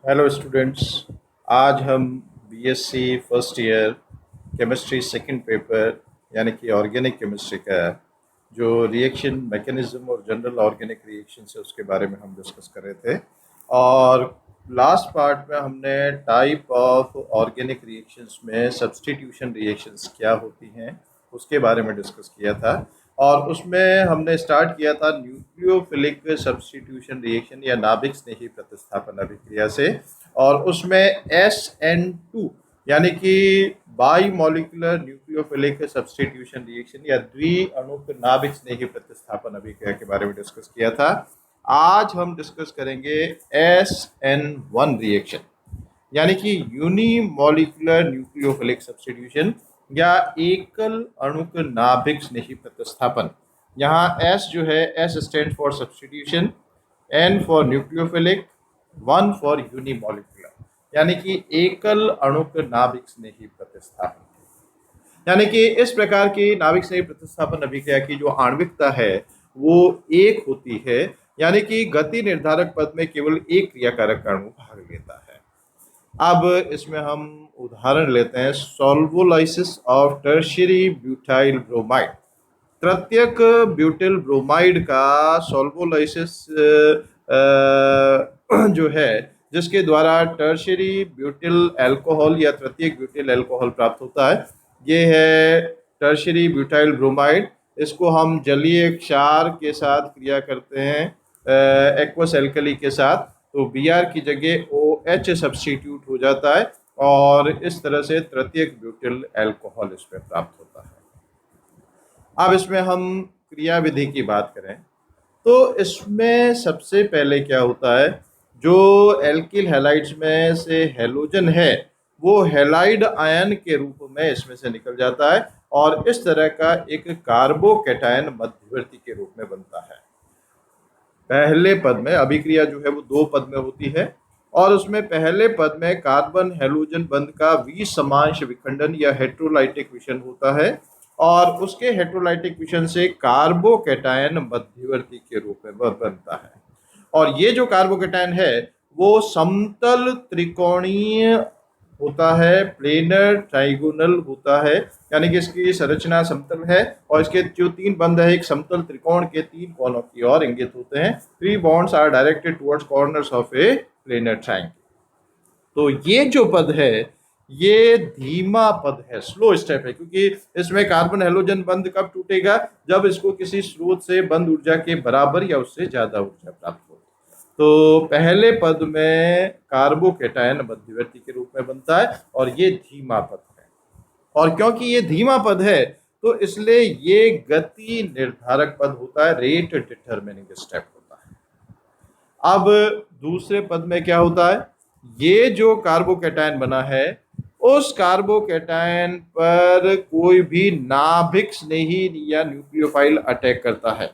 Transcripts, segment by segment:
Hello students. आज हम BSc first year chemistry second paper यानी कि ऑर्गेनिक केमिस्ट्री का जो रिएक्शन मैकेनिज्म और जनरल ऑर्गेनिक रिएक्शन है उसके बारे में हम डिस्कस कर रहे थे। और लास्ट पार्ट में हमने टाइप ऑफ ऑर्गेनिक रिएक्शंस में सब्स्टिट्यूशन रिएक्शंस क्या होती हैं उसके बारे में डिस्कस किया था। और उसमें हमने स्टार्ट किया था न्यूक्लियोफिलिक सब्स्टिट्यूशन रिएक्शन या नाभिक स्नेही प्रतिस्थापन अभिक्रिया से। और उसमें SN2 यानी कि by molecular nucleophilic substitution reaction या द्विअणुक नाभिक स्नेही प्रतिस्थापन अभिक्रिया के बारे में डिस्कस किया था। आज हम डिस्कस करेंगे SN1 रिएक्शन यानी कि यूनिमॉलिक्यूलर न्यूक्लियोफिलिक सब्स्टिट्यूशन या एकल अणुक नाभिक स्नेही प्रतिस्थापन। यहाँ S जो है S stand for substitution, N for nucleophilic, 1 for unimolecular यानी कि एकल अणुक नाभिक स्नेही प्रतिस्थापन। यानी कि इस प्रकार की नाभिक स्नेही प्रतिस्थापन अभिक्रिया की जो आणविकता है वो एक होती है, यानी कि गति निर्धारक पद में केवल एक क्रियाकारक अणु भाग लेता है। अब इसमें हम उदाहरण लेते हैं सॉल्वोलाइसिस ऑफ टर्शियरी ब्यूटाइल ब्रोमाइड। तृतीयक ब्यूटिल ब्रोमाइड का सॉल्वोलाइसिस जो है जिसके द्वारा टर्शियरी ब्यूटिल अल्कोहल या तृतीयक ब्यूटिल अल्कोहल प्राप्त होता है, ये है टर्शियरी ब्यूटाइल ब्रोमाइड। इसको हम जलीय क्षार के साथ क्रिया करते हैं एक्वस एल्कली के साथ, तो Br की जगह OH सब्स्टिट्यूट हो जाता है और इस तरह से तृतीयक ब्यूटिल अल्कोहल इसमें प्राप्त होता है। अब इसमें हम क्रिया विधि की बात करें तो इसमें सबसे पहले क्या होता है, जो एल्किल हैलाइड्स में से हैलोजन है वो हैलाइड आयन के रूप में इसमें से निकल जाता है और इस तरह का एक कार्बोकैटायन मध्यवर्ती के रूप में बनता है। पहले पद में अभिक्रिया जो है वो दो पद में होती है और उसमें पहले पद में कार्बन हैलोजन बंध का विसमांश विखंडन या हेट्रोलाइटिक विशन होता है और उसके हेट्रोलाइटिक विशन से कार्बोकैटायन मध्यवर्ती के रूप में बनता है। और ये जो कार्बोकैटायन है वो समतल त्रिकोणीय होता है, प्लेनर ट्राइगोनल होता है, यानी कि इसकी संरचना समतल है और इसके जो तीन बंध है एक समतल त्रिकोण के तीन कोनों की ओर इंगित होते हैं। 3 bonds are directed towards corners of a planar triangle. तो ये जो पद है ये धीमा पद है, स्लो स्टेप है, क्योंकि इसमें कार्बन हैलोजन बंध कब टूटेगा, जब इसको किसी स्रोत से बंध ऊर्जा के बराबर या उससे ज्यादा ऊर्जा प्राप्त हो। तो पहले पद में कार्बोकैटायन मध्यवर्ती के रूप में बनता है और ये धीमा पद है। और क्योंकि ये धीमा पद है तो इसलिए ये गति निर्धारक पद होता है, रेट डिटरमिनिंग स्टेप होता है। अब दूसरे पद में क्या होता है, ये जो कार्बोकैटायन बना है उस कार्बोकैटायन पर कोई भी नाभिक स्नेही या न्यूक्लियोफाइल अटैक करता है।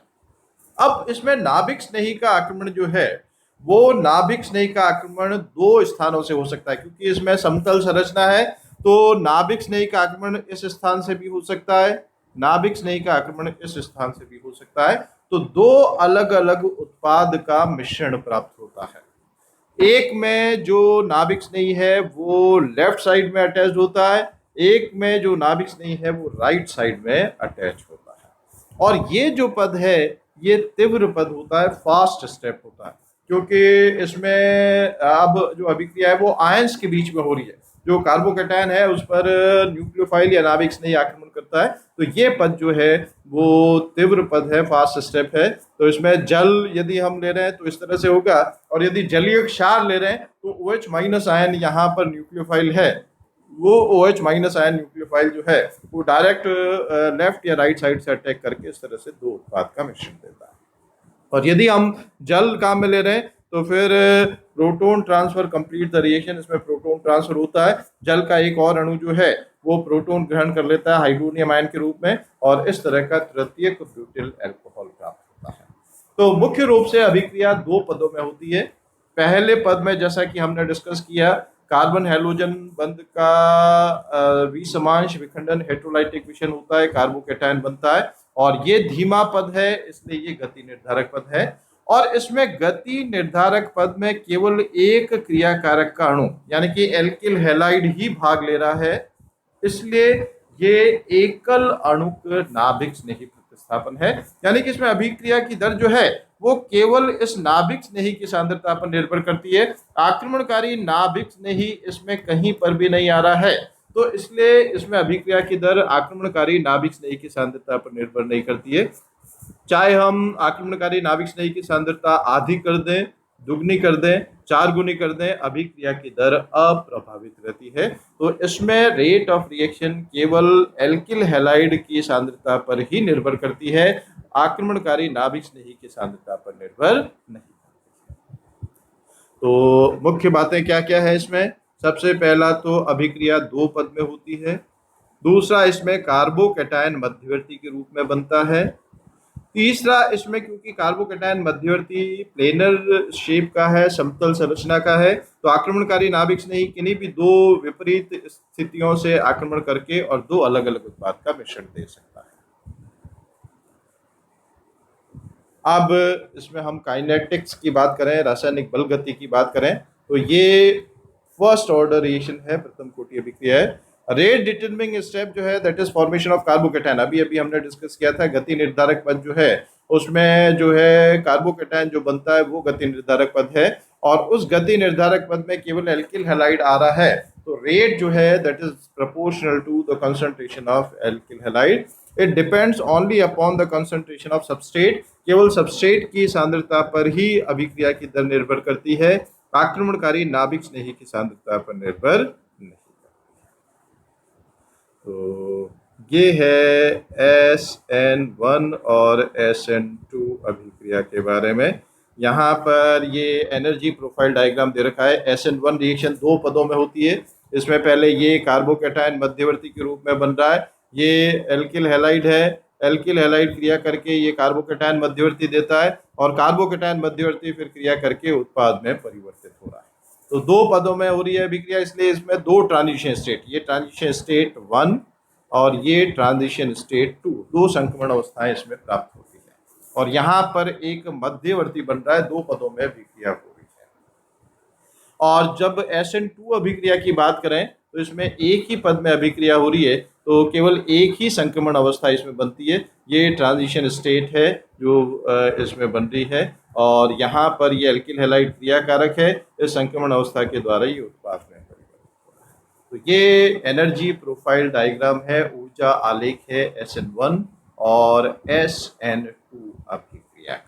अब इसमें नाभिक स्नेही का आक्रमण जो है वो नाभिक स्नेही का आक्रमण दो स्थानों से हो सकता है, क्योंकि इसमें समतल संरचना है तो नाभिक स्नेही का आक्रमण इस स्थान से भी हो सकता है, नाभिक स्नेही का आक्रमण इस स्थान से भी हो सकता है। तो दो अलग अलग उत्पाद का मिश्रण प्राप्त होता है। एक में जो नाभिक स्नेही है वो लेफ्ट साइड में अटैच होता है, एक में जो नाभिक स्नेही है वो राइट साइड में अटैच होता है। और ये जो पद है ये तीव्र पद होता है, फास्ट स्टेप होता है, क्योंकि इसमें अब जो अभिक्रिया है वो आयंस के बीच में हो रही है। जो कार्बोकैटायन है उस पर न्यूक्लियोफाइल या नाभिक स्नेही आक्रमण करता है, तो ये पद जो है वो तीव्र पद है, फास्ट स्टेप है। तो इसमें जल यदि हम ले रहे हैं तो इस तरह से होगा, और यदि जलीय क्षार ले रहे हैं तो OH माइनस आयन यहाँ पर न्यूक्लियोफाइल है, वो OH माइनस आयन न्यूक्लियोफाइल जो है वो डायरेक्ट लेफ्ट या राइट साइड से अटैक करके इस तरह से दो उत्पाद का मिश्रण देता है। और यदि हम जल काम में ले रहे हैं तो फिर proton transfer complete the reaction, इसमें प्रोटॉन ट्रांसफर होता है, जल का एक और अणु जो है वो प्रोटॉन ग्रहण कर लेता है हाइड्रोनियम आयन के रूप में और इस तरह का तृतीयक ब्यूटिल अल्कोहल प्राप्त होता है। तो मुख्य रूप से अभिक्रिया दो पदों में होती है। पहले पद में जैसा कि हमने डिस्कस किया, कार्बन हैलोजन बंध का विसमांश विखंडन हेट्रोलाइटिक विशन होता है, कार्बोकैटायन बनता है और ये धीमा पद है इसलिए ये गति निर्धारक पद है। और इसमें गति निर्धारक पद में केवल एक क्रियाकारक का अणु यानी कि एल्किल हैलाइड ही भाग ले रहा है, इसलिए ये एकल अणुक नाभिक स्नेही प्रतिस्थापन है। यानी कि इसमें अभिक्रिया की दर जो है वो केवल इस नाभिक स्नेही की सांद्रता पर निर्भर करती है। आक्रमणकारी नाभिक स्नेही इसमें कहीं पर भी नहीं आ रहा है, तो इसलिए इसमें अभिक्रिया की दर आक्रमणकारी नाभिक स्नेही की सांद्रता पर निर्भर नहीं करती है। चाहे हम आक्रमणकारी नाभिक स्नेही की सांद्रता आधी कर दें, दुगनी कर दें, 4 गुनी कर दें, अभिक्रिया की दर अप्रभावित रहती है। तो इसमें रेट ऑफ रिएक्शन केवल एल्किल हैलाइड की सांद्रता पर ही निर्भर करती है, आक्रमणकारी नाभिक स्नेही की सांद्रता पर निर्भर नहीं। तो मुख्य बातें क्या क्या है इसमें? सबसे पहला तो अभिक्रिया 2 पद में होती है। दूसरा, इसमें कार्बोकैटायन मध्यवर्ती के रूप में बनता है। तीसरा, इसमें क्योंकि कार्बोकैटायन मध्यवर्ती प्लेनर शेप का है, समतल संरचना का है, तो आक्रमणकारी नाभिक स्नेही किन्हीं भी 2 विपरीत स्थितियों से आक्रमण करके और 2 अलग अलग उत्पाद का मिश्रण दे सकता है। अब इसमें हम काइनेटिक्स की बात करें, रासायनिक बल गति की बात करें, तो ये फर्स्ट ऑर्डर रिएक्शन है, प्रथम कोटि अभिक्रिया है। रेट डिटरमिनिंग स्टेप जो है that is formation of carbocation, अभी हमने डिस्कस किया था। गति निर्धारक पद जो है उसमें जो है कार्बोकैटायन जो बनता है वो गति निर्धारक पद है, और उस गति निर्धारक पद में केवल एल्किल हैलाइड आ रहा है, तो रेट जो है that is proportional to the concentration of alkyl halide. It depends only upon the concentration of substrate, केवल सबस्ट्रेट की सांद्रता पर ही अभिक्रिया की दर निर्भर करती है, आक्रमणकारी नाभिक स्नेही की सांद्रता पर निर्भर नहीं। तो ये है SN1 और SN2 अभिक्रिया के बारे में। यहाँ पर ये एनर्जी प्रोफाइल डायग्राम दे रखा है। SN1 रिएक्शन 2 पदों में होती है। इसमें पहले ये कार्बोकैटायन मध्यवर्ती के रूप में बन रहा है, ये एल्किल हैलाइड है, एल्किल हैलाइड क्रिया करके ये कार्बोकैटायन मध्यवर्ती देता है, और कार्बोकैटायन मध्यवर्ती फिर क्रिया करके उत्पाद में परिवर्तित हो रहा है। तो 2 पदों में हो रही है अभिक्रिया, इसलिए इसमें 2 ट्रांजिशन स्टेट, ये ट्रांजिशन स्टेट 1 और ये ट्रांजिशन स्टेट 2, 2 संक्रमण अवस्थाएं इसमें प्राप्त होती है, और यहाँ पर एक मध्यवर्ती बन रहा है, 2 पदों में अभिक्रिया हो रही है। और जब SN2 अभिक्रिया की बात करें तो इसमें एक ही पद में अभिक्रिया हो रही है, तो केवल एक ही संक्रमण अवस्था इसमें बनती है, ये ट्रांजिशन स्टेट है जो इसमें बन रही है, और यहाँ पर ये एल्किल हैलाइड क्रियाकारक है, इस संक्रमण अवस्था के द्वारा ये उत्पाद में परिवर्तित हो रहा है। तो ये एनर्जी प्रोफाइल डायग्राम है, ऊर्जा आलेख है SN1 और SN2 अभिक्रिया।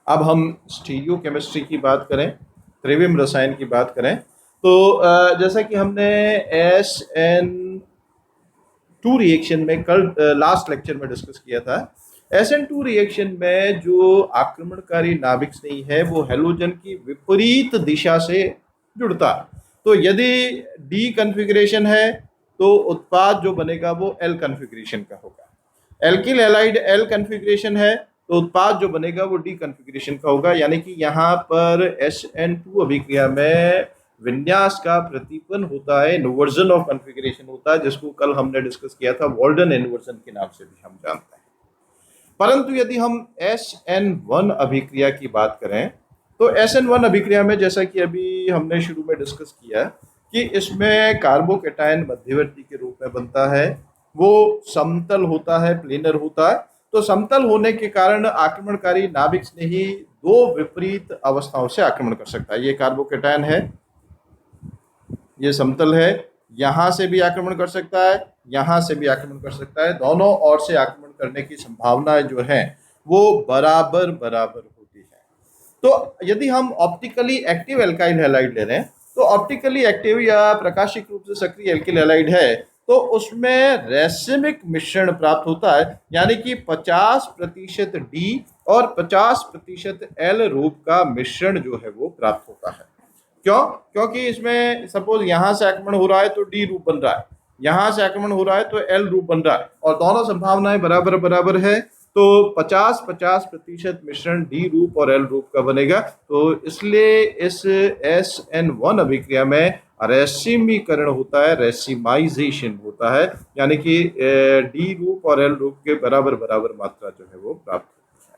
अब हम स्टीरियो केमिस्ट्री की बात करें, त्रिविम रसायन की बात करें, तो जैसा कि हमने SN2 रिएक्शन में कल लास्ट लेक्चर में डिस्कस किया था, SN2 रिएक्शन में जो आक्रमणकारी नाभिक स्नेही है वो हैलोजन की विपरीत दिशा से जुड़ता है। तो यदि डी कन्फिग्रेशन है तो उत्पाद जो बनेगा वो एल कन्फिग्रेशन का होगा। एल्किल हैलाइड एल कन्फिग्रेशन है तो उत्पाद जो बनेगा वो डी कन्फिग्रेशन का होगा। यानी कि यहाँ पर SN2 अभिक्रिया में विन्यास का प्रतिपन होता है, इन्वर्जन ऑफ कन्फिग्रेशन होता है, जिसको कल हमने डिस्कस किया था वॉल्डन इन्वर्जन के नाम से भी हम जानते हैं। परंतु यदि हम SN1 अभिक्रिया की बात करें तो SN1 अभिक्रिया में जैसा कि अभी हमने शुरू में डिस्कस किया कि इसमें कार्बोकैटायन मध्यवर्ती के रूप में बनता है, वो समतल होता है, प्लेनर होता है। तो समतल होने के कारण आक्रमणकारी नाभिक स्नेही 2 विपरीत अवस्थाओं से आक्रमण कर सकता है। ये कार्बोकैटायन है, ये समतल है, यहाँ से भी आक्रमण कर सकता है, यहाँ से भी आक्रमण कर सकता है, दोनों ओर से आक्रमण करने की संभावना जो है वो बराबर बराबर होती है। तो यदि हम ऑप्टिकली एक्टिव एल्काइल हैलाइड ले रहे हैं, तो ऑप्टिकली एक्टिव या प्रकाशिक रूप से सक्रिय एल्किल हैलाइड है तो उसमें रेसिमिक मिश्रण प्राप्त होता है, यानी कि 50% डी और 50% एल रूप का मिश्रण जो है वो प्राप्त होता है। क्यों? क्योंकि इसमें सपोज यहाँ से आक्रमण हो रहा है तो डी रूप बन रहा है, यहाँ से आक्रमण हो रहा है तो एल रूप बन रहा है, और दोनों संभावनाएं बराबर बराबर है, तो 50-50% मिश्रण डी रूप और एल रूप का बनेगा। तो इसलिए इस SN1 अभिक्रिया में रेसिमीकरण होता है, रेसिमाइजेशन होता है, यानी कि डी रूप और एल रूप के बराबर बराबर मात्रा जो है वो प्राप्त होती है।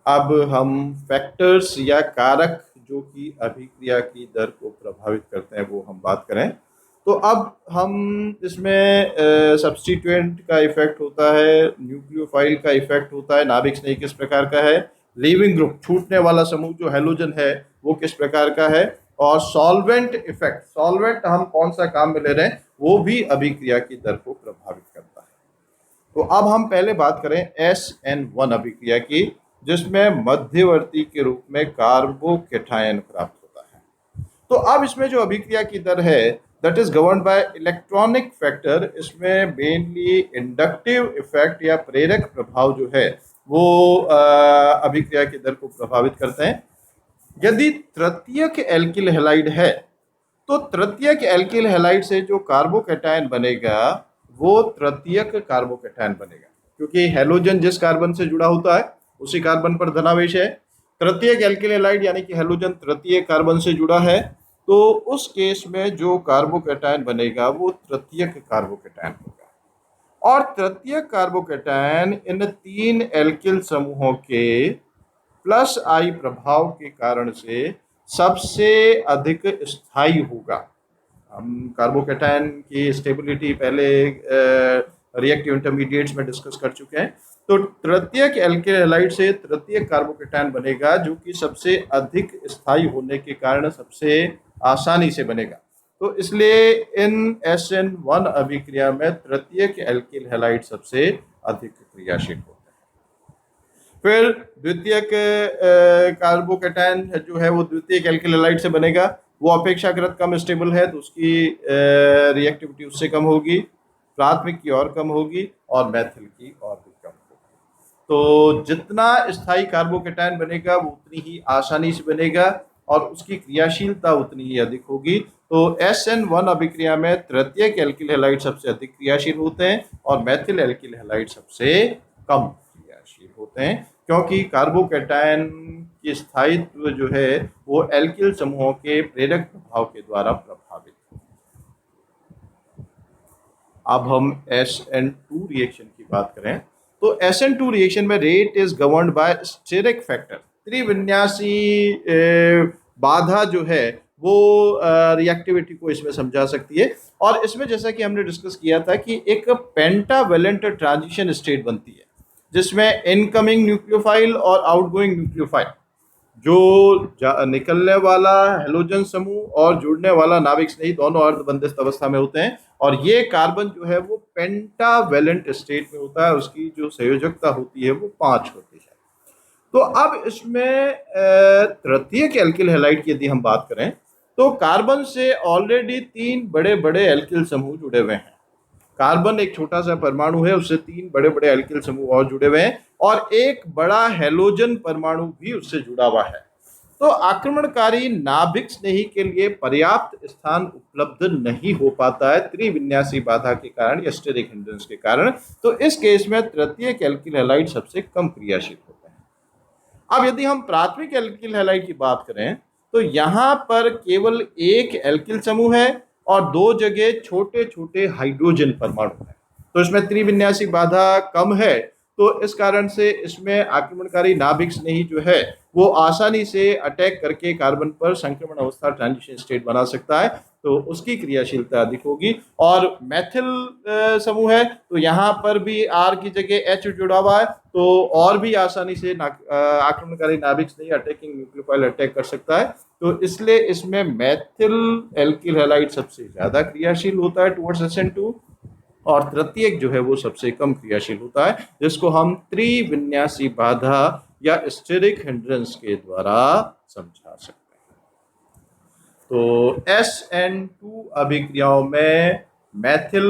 अब हम फैक्टर्स या कारक जो कि अभिक्रिया की दर को प्रभावित करते हैं वो हम बात करें। तो अब हम इसमें सब्स्टिट्यूएंट का इफेक्ट होता है, न्यूक्लियोफाइल का इफेक्ट होता है, नाभिक स्नेही किस प्रकार का है, लीविंग ग्रुप छूटने वाला समूह जो हैलोजन है वो किस प्रकार का है, और सॉल्वेंट इफेक्ट, सॉल्वेंट हम कौन सा काम में ले रहे हैं वो भी अभिक्रिया की दर को प्रभावित करता है। तो अब हम पहले बात करें SN1 अभिक्रिया की, जिसमें मध्यवर्ती के रूप में कार्बोकेटायन प्राप्त होता है। तो अब इसमें जो अभिक्रिया की दर है that is govern by electronic factor. इसमें मेनली इंडक्टिव इफेक्ट या प्रेरक प्रभाव जो है वो अभिक्रिया की दर को प्रभावित करते हैं। यदि तृतीयक एल्किल हैलाइड है तो तृतीयक एल्किल हैलाइड से जो कार्बोकेटायन बनेगा वो तृतीयक कार्बोकेटायन बनेगा, क्योंकि हैलोजन जिस कार्बन से जुड़ा होता है उसी कार्बन पर धनावेश है। तृतीयक एल्किल हैलाइड यानी कि हैलोजन तृतीय कार्बन से जुड़ा है, तो उस केस में जो कार्बोकेटायन बनेगा वो तृतीयक कार्बोकेटायन होगा। और तृतीयक कार्बोकेटायन इन तीन एल्किल समूहों के प्लस आई प्रभाव के कारण से सबसे अधिक स्थायी होगा। हम कार्बोकेटायन की स्टेबिलिटी पहले रिएक्टिव इंटरमीडिएट्स में डिस्कस कर चुके हैं। तो तृतीयक एल्किल हैलाइड से तृतीयक कार्बोकेटायन बनेगा जो कि सबसे अधिक स्थायी होने के कारण सबसे आसानी से बनेगा। तो इसलिए इन SN1 अभिक्रिया में तृतीयक एल्किल हैलाइड सबसे अधिक क्रियाशील होता है। फिर द्वितीयक कार्बोकेटायन जो है वो द्वितीयक एल्किल हैलाइड से बनेगा, वो अपेक्षाकृत कम स्टेबल है तो उसकी रिएक्टिविटी उससे कम होगी, प्राथमिक की और कम होगी और मैथिल की और भी कम होगी। तो जितना स्थायी कार्बोकेटायन बनेगा वो उतनी ही आसानी से बनेगा और उसकी क्रियाशीलता उतनी ही अधिक होगी। तो SN1 अभिक्रिया में तृतीयक एल्किल हैलाइड सबसे अधिक क्रियाशील होते हैं और मैथिल एल्किल हैलाइड सबसे कम क्रियाशील होते हैं, क्योंकि कार्बोकेटायन की स्थायित्व जो है वो एल्किल समूहों के प्रेरक प्रभाव के द्वारा प्रभावित है। अब हम SN2 रिएक्शन की बात करें तो SN2 रिएक्शन में rate is governed by steric factor. त्रिविन्यासी बाधा जो है वो रिएक्टिविटी को इसमें समझा सकती है। और इसमें जैसा कि हमने डिस्कस किया था कि एक पेंटावेलेंट ट्रांजिशन स्टेट बनती है जिसमें इनकमिंग न्यूक्लियोफाइल और आउटगोइंग न्यूक्लियोफाइल, जो निकलने वाला हैलोजन समूह और जुड़ने वाला नाभिक स्नेही दोनों अर्धबंधित अवस्था में होते हैं। और ये कार्बन जो है वो पेंटावेलेंट स्टेट में होता है, उसकी जो संयोजकता होती है वो 5 होती है। तो अब इसमें तृतीयक एल्किल हैलाइड की यदि हम बात करें तो कार्बन से ऑलरेडी 3 बड़े बड़े एल्किल समूह जुड़े हुए हैं। कार्बन एक छोटा सा परमाणु है, उससे 3 बड़े बड़े एल्किल समूह और जुड़े हुए हैं और एक बड़ा हैलोजन परमाणु भी उससे जुड़ा हुआ है। तो आक्रमणकारी नाभिक स्नेही के लिए पर्याप्त स्थान उपलब्ध नहीं हो पाता है त्रिविन्यासी बाधा के कारण या स्टेरिक हिंड्रेंस के कारण। तो इस केस में तृतीयक एल्किल हैलाइड सबसे कम क्रियाशील होते हैं। अब यदि हम प्राथमिक एल्किल हैलाइड की बात करें तो यहाँ पर केवल एक एल्किल समूह है और 2 जगह छोटे छोटे हाइड्रोजन परमाणु है। तो इसमें त्रिविन्यासी बाधा कम है, तो इस कारण से इसमें आक्रमणकारी नाभिक स्नेही जो है वो आसानी से अटैक करके कार्बन पर संक्रमण अवस्था ट्रांजिशन स्टेट बना सकता है, तो उसकी क्रियाशीलता अधिक होगी। और मैथिल समूह है तो यहाँ पर भी R की जगह H जुड़ा हुआ है, तो और भी आसानी से आक्रमणकारी नाभिक स्नेही अटैकिंग न्यूक्लियोफाइल अटैक कर सकता है। तो इसलिए इसमें मैथिल एल्किल हैलाइड सबसे ज्यादा क्रियाशील होता है टुवर्ड्स SN2 और तृतीयक जो है वो सबसे कम क्रियाशील होता है, जिसको हम त्रिविन्यासी बाधा या स्टेरिक हिंड्रेंस के द्वारा समझा सकते हैं। तो SN2 अभिक्रियाओं में मैथिल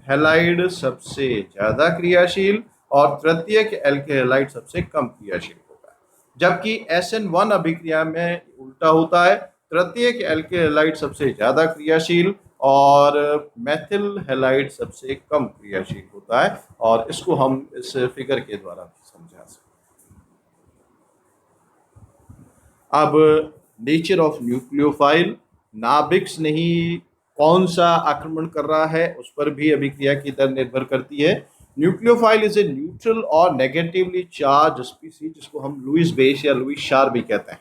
हैलाइड सबसे ज्यादा क्रियाशील और तृतीयक एल्किल हैलाइड सबसे कम क्रियाशील होता है, जबकि SN1 अभिक्रिया में उल्टा होता है, तृतीयक एल्किल हैलाइड सबसे ज्यादा क्रियाशील और मैथिल हैलाइड सबसे कम क्रियाशील होता है। और इसको हम इस फिगर के द्वारा समझा सकते हैं। अब नेचर ऑफ न्यूक्लियोफाइल, नाभिक स्नेही कौन सा आक्रमण कर रहा है उस पर भी अभिक्रिया की दर निर्भर करती है। न्यूक्लियोफाइल इज ए न्यूट्रल और नेगेटिवली चार्ज स्पीसीज, जिसको हम लुईस बेस या लुईस शार भी कहते हैं।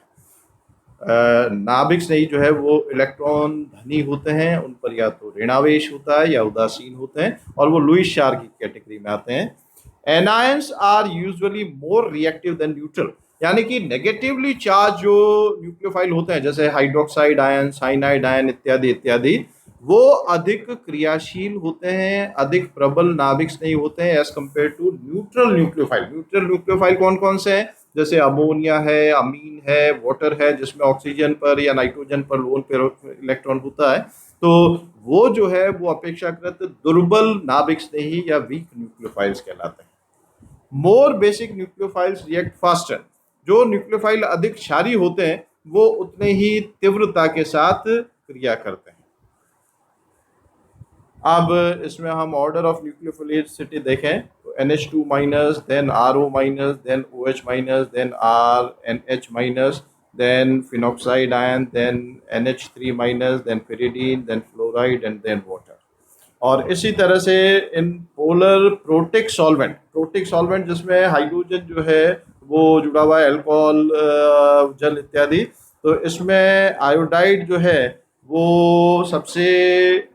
नाभिक स्नेही जो है वो इलेक्ट्रॉन धनी होते हैं, उन पर या तो ऋणावेश होता है या उदासीन होते हैं, और वो लुईस शार की कैटेगरी में आते हैं। Anions are usually more reactive than neutral, यानी कि नेगेटिवली चार्ज जो न्यूक्लियोफाइल होते हैं, जैसे हाइड्रोक्साइड आयन, साइनाइड आयन इत्यादि इत्यादि, वो अधिक क्रियाशील होते हैं, अधिक प्रबल नाभिक स्नेही होते हैं as compare to neutral nucleophile. Neutral nucleophile कौन कौन से हैं? जैसे अमोनिया है, अमीन है, वाटर है, जिसमें ऑक्सीजन पर या नाइट्रोजन पर लोन पेयर इलेक्ट्रॉन होता है। तो वो जो है वो अपेक्षाकृत दुर्बल नाभिक स्नेही या वीक न्यूक्लियोफाइल्स कहलाते हैं। मोर बेसिक न्यूक्लियोफाइल्स रिएक्ट फास्टर, जो न्यूक्लियोफाइल अधिक क्षारी होते हैं वो उतने ही तीव्रता के साथ क्रिया करते हैं। अब इसमें हम ऑर्डर ऑफ न्यूक्लियोफिलिसिटी देखें तो NH2 minus, then RO minus, then OH minus, then RNH minus, then phenoxide ion, then NH3 minus, then pyridine, then fluoride and then water. और इसी तरह से इन पोलर प्रोटिक सॉल्वेंट जिसमें hydrogen जो है वो जुड़ा हुआ है, अल्कोहल, जल इत्यादि, तो इसमें आयोडाइड जो है वो सबसे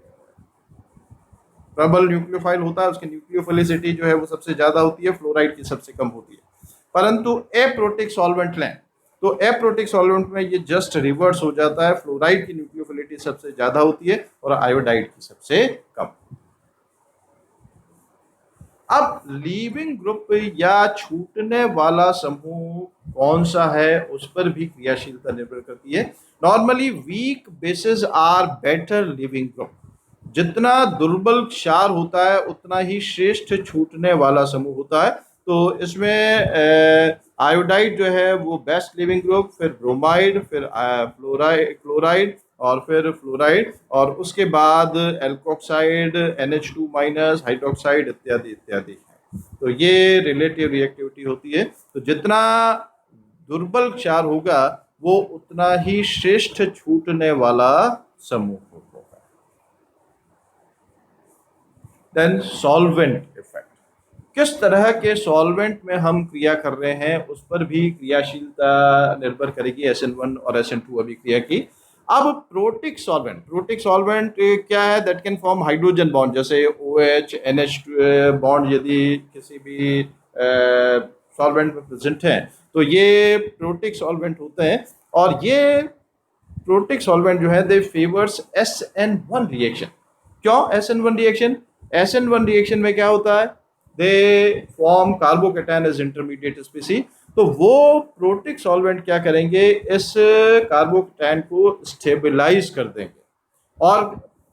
प्रबल न्यूक्लियोफाइल होता है, उसकी न्यूक्लियोफिलिसिटी जो है वो सबसे ज़्यादा होती है, फ्लोराइड की सबसे कम होती है। परंतु एप्रोटिक सॉल्वेंट लें तो एप्रोटिक सॉल्वेंट में ये जस्ट रिवर्स हो जाता है, फ्लोराइड की न्यूक्लियोफिलिटी सबसे ज़्यादा होती है और आयोडाइड की सबसे कम। अब लीविंग ग्रुप या छूटने वाला समूह कौन सा है उस पर भी क्रियाशीलता निर्भर करती है। Normally weak bases are better leaving group, जितना दुर्बल क्षार होता है उतना ही श्रेष्ठ छूटने वाला समूह होता है। तो इसमें आयोडाइड जो है वो बेस्ट लिविंग ग्रुप, फिर ब्रोमाइड, फिर क्लोराइड और फिर फ्लोराइड, और उसके बाद एल्कोक्साइड, NH2 माइनस, हाइड्रोक्साइड इत्यादि इत्यादि है। तो ये रिलेटिव रिएक्टिविटी होती है। तो जितना दुर्बल क्षार होगा वो उतना ही श्रेष्ठ छूटने वाला समूह होगा। देन सॉल्वेंट इफेक्ट, किस तरह के सॉल्वेंट में हम क्रिया कर रहे हैं उस पर भी क्रियाशीलता निर्भर करेगी SN1 और SN2 अभिक्रिया की। अब प्रोटिक सॉल्वेंट क्या है? That can form hydrogen bond, जैसे OH NH बॉन्ड यदि किसी भी सॉल्वेंट में प्रेजेंट है तो ये प्रोटिक सॉल्वेंट होते हैं। और ये प्रोटिक सॉल्वेंट जो है दे फेवर्स SN1 रिएक्शन। क्यों SN1 रिएक्शन? SN1 रिएक्शन में क्या होता है? They form carbocation as intermediate species. तो वो प्रोटिक सॉल्वेंट क्या करेंगे? इस कार्बोकेटायन को स्टेबलाइज कर देंगे, और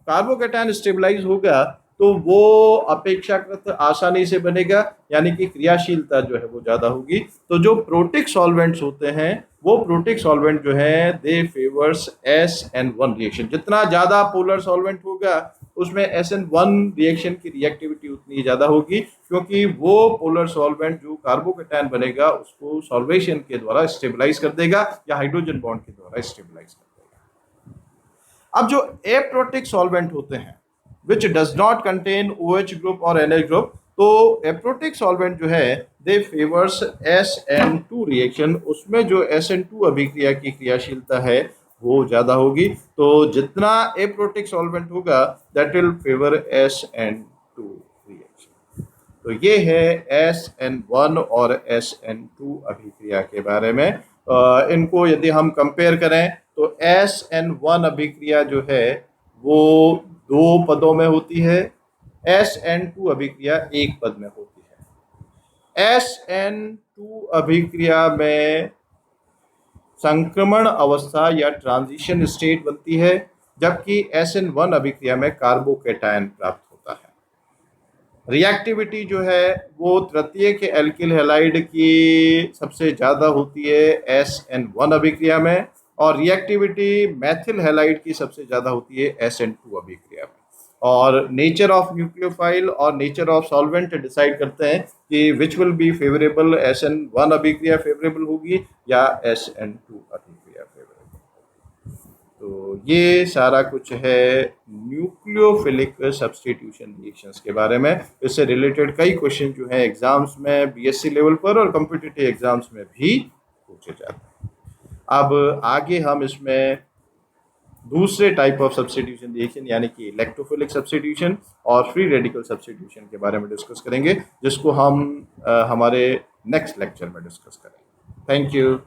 कार्बोकेटायन स्टेबलाइज होगा तो वो अपेक्षाकृत आसानी से बनेगा, यानी कि क्रियाशीलता जो है वो ज़्यादा होगी। तो जो प्रोटिक सॉल्वेंट्स होते हैं वो प्रोटिक सॉल्वेंट जो है दे फेवर्स SN1 रिएक्शन। जितना ज़्यादा पोलर सॉल्वेंट होगा उसमें SN1 रिएक्शन की रिएक्टिविटी उतनी ज़्यादा होगी, क्योंकि वो पोलर सॉल्वेंट जो कार्बोकेटायन बनेगा उसको सॉल्वेशन के द्वारा स्टेबलाइज कर देगा या हाइड्रोजन बॉन्ड के द्वारा स्टेबलाइज कर देगा। अब जो एप्रोटिक सॉल्वेंट होते हैं which does not contain OH group और NH ग्रुप, तो एप्रोटिक सॉल्वेंट जो है दे फेवर्स SN2 रिएक्शन। उसमें जो SN2 अभिक्रिया की क्रियाशीलता है वो ज़्यादा होगी। तो जितना एप्रोटिक सॉल्वेंट होगा that will favour SN2 reaction. तो ये है SN1 और SN2 अभिक्रिया के बारे में। इनको यदि हम कंपेयर करें तो SN1 अभिक्रिया जो है वो 2 पदों में होती है, SN2 अभिक्रिया 1 पद में होती है। SN2 अभिक्रिया में संक्रमण अवस्था या ट्रांजिशन स्टेट बनती है, जबकि SN1 अभिक्रिया में कार्बोकेटायन प्राप्त होता है। रिएक्टिविटी जो है वो तृतीयक एल्किल हैलाइड की सबसे ज़्यादा होती है SN1 अभिक्रिया में, और रिएक्टिविटी मैथिल हैलाइड की सबसे ज़्यादा होती है SN2 अभिक्रिया में। और नेचर ऑफ न्यूक्लियोफाइल और नेचर ऑफ सॉल्वेंट डिसाइड करते हैं कि which will be favourable, SN1 अभिक्रिया फेवरेबल होगी या SN2 अभिक्रिया फेवरेबल। तो ये सारा कुछ है न्यूक्लियोफिलिक सब्स्टिट्यूशन रिएक्शंस के बारे में। इससे रिलेटेड कई क्वेश्चन जो हैं एग्जाम्स में बीएससी लेवल पर और कॉम्पिटिटिव एग्जाम्स में भी पूछे जाते हैं। अब आगे हम इसमें दूसरे टाइप ऑफ सब्स्टिट्यूशन रिएक्शन यानी कि इलेक्ट्रोफिलिक सब्स्टिट्यूशन और फ्री रेडिकल सब्स्टिट्यूशन के बारे में डिस्कस करेंगे, जिसको हम हमारे नेक्स्ट लेक्चर में डिस्कस करेंगे। Thank you.